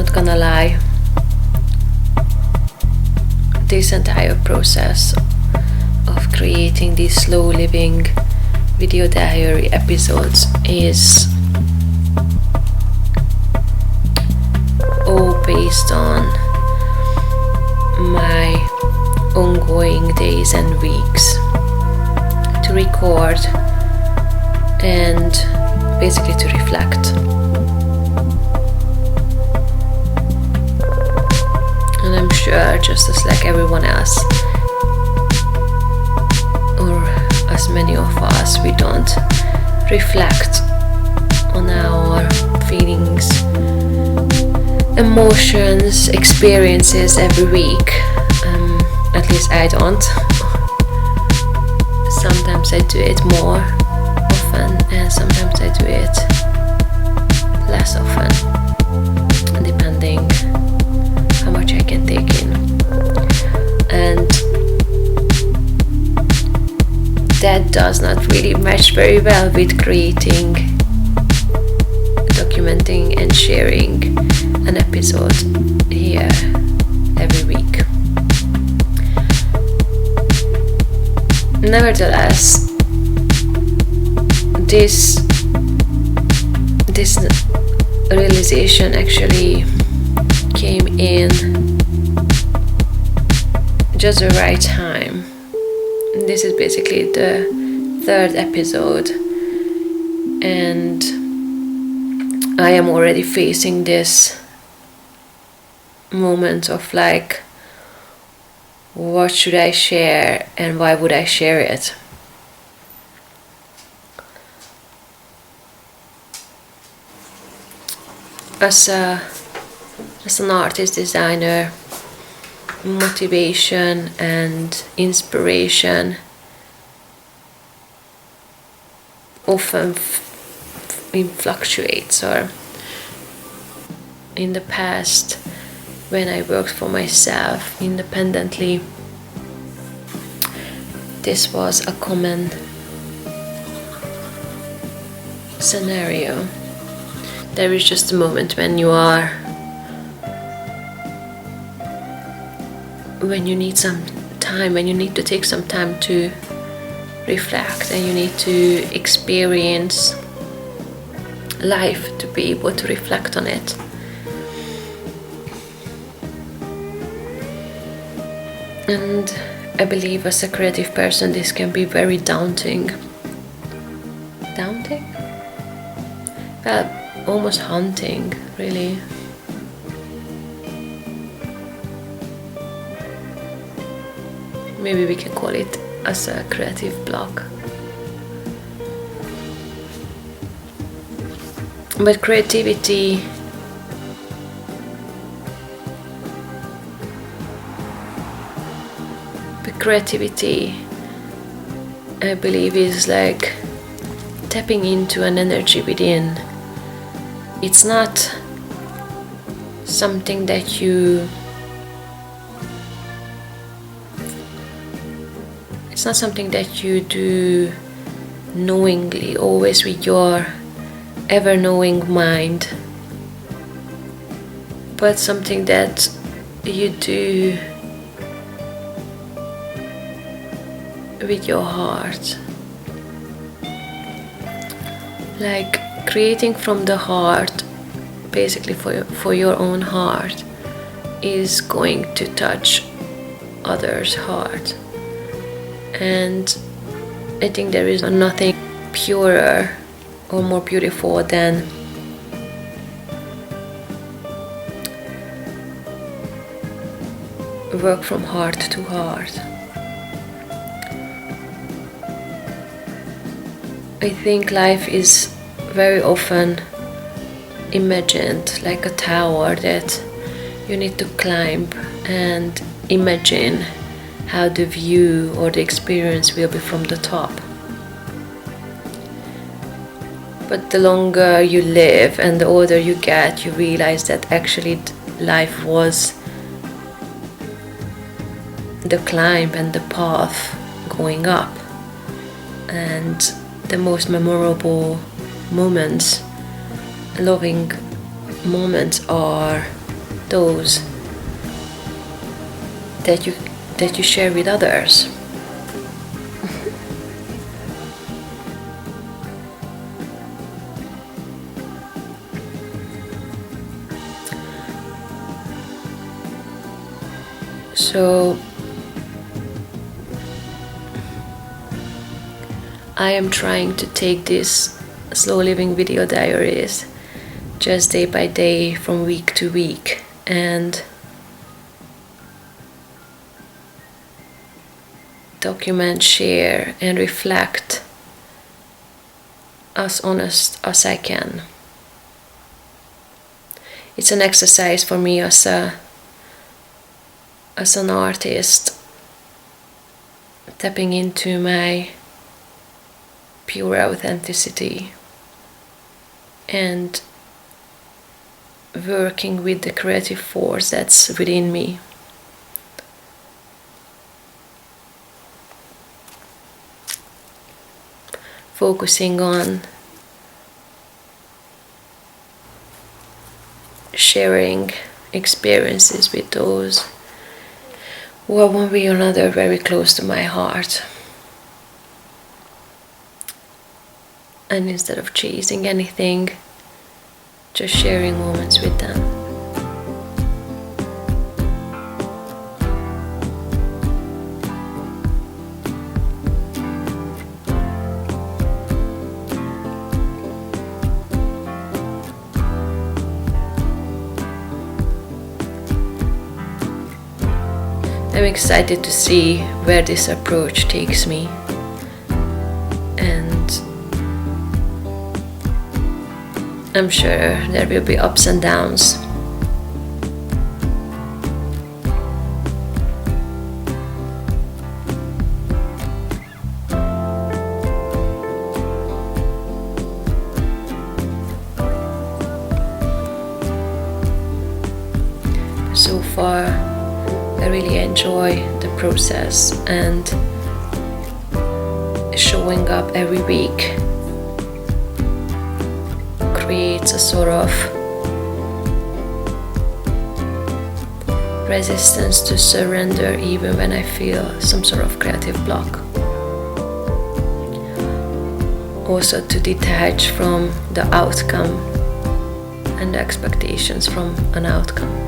not gonna lie, this entire process of creating these slow living video diary episodes is all based on my ongoing days and weeks to record and basically to reflect. And I'm sure, just as like everyone else, or as many of us, we don't reflect on our feelings, emotions, experiences every week. At least I don't. Sometimes I do it more often, and sometimes I do it less often, depending how much I can take in. And that does not really match very well with creating, documenting and sharing an episode here every week. Nevertheless, this realization actually came in just the right time. This is basically the third episode, and I am already facing this moment of like, what should I share and why would I share it? As an artist, designer, motivation and inspiration often fluctuates, or in the past, when I worked for myself independently, this was a common scenario. There is just a moment when you need some time, when you need to take some time to reflect, and you need to experience life to be able to reflect on it. And I believe as a creative person this can be very daunting. Daunting? Well, almost haunting, really. Maybe we can call it as a creative block. But creativity I believe is like tapping into an energy within. It's not something that you do knowingly, always with your ever-knowing mind, but something that you do with your heart. Like creating from the heart, basically for your own heart, is going to touch others' heart. And I think there is nothing purer or more beautiful than work from heart to heart. I think life is very often imagined like a tower that you need to climb and imagine how the view or the experience will be from the top. But the longer you live and the older you get, you realize that actually life was the climb and the path going up. And the most memorable moments, loving moments, are those that you share with others. So I am trying to take this slow living video diaries just day by day, from week to week, and document, share, and reflect as honest as I can. It's an exercise for me as an artist, tapping into my pure authenticity and working with the creative force that's within me. Focusing on sharing experiences with those who are one way or another very close to my heart. And instead of chasing anything, just sharing moments with them. I'm excited to see where this approach takes me, and I'm sure there will be ups and downs. So far, I really enjoy the process, and showing up every week creates a sort of resistance to surrender even when I feel some sort of creative block. Also to detach from the outcome and the expectations from an outcome.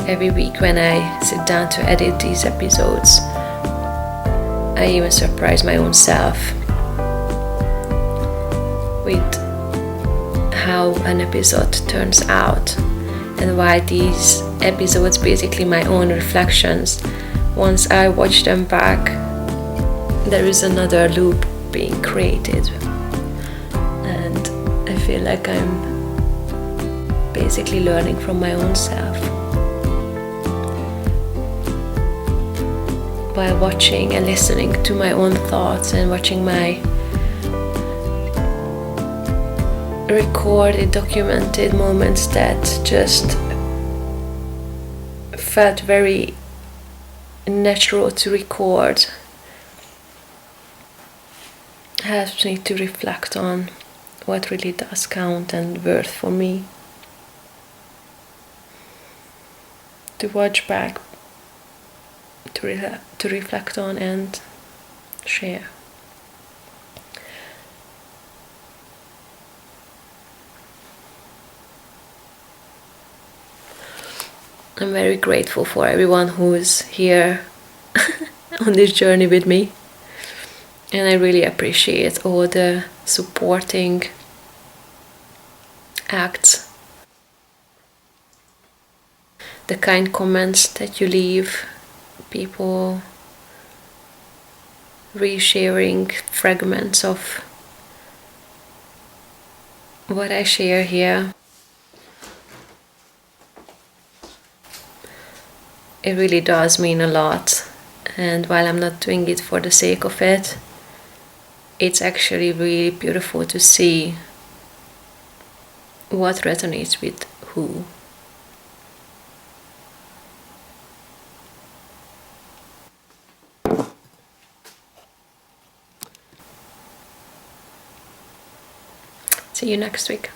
Every week when I sit down to edit these episodes, I even surprise my own self with how an episode turns out, and why these episodes, basically my own reflections, once I watch them back, there is another loop being created, and I feel like I'm basically learning from my own self. By watching and listening to my own thoughts and watching my recorded, documented moments that just felt very natural to record, helps me to reflect on what really does count and worth for me. To watch back, to reflect on and share. I'm very grateful for everyone who is here on this journey with me, and I really appreciate all the supporting acts, the kind comments that you leave, people resharing fragments of what I share here. It really does mean a lot, and while I'm not doing it for the sake of it, it's actually really beautiful to see what resonates with who. See you next week.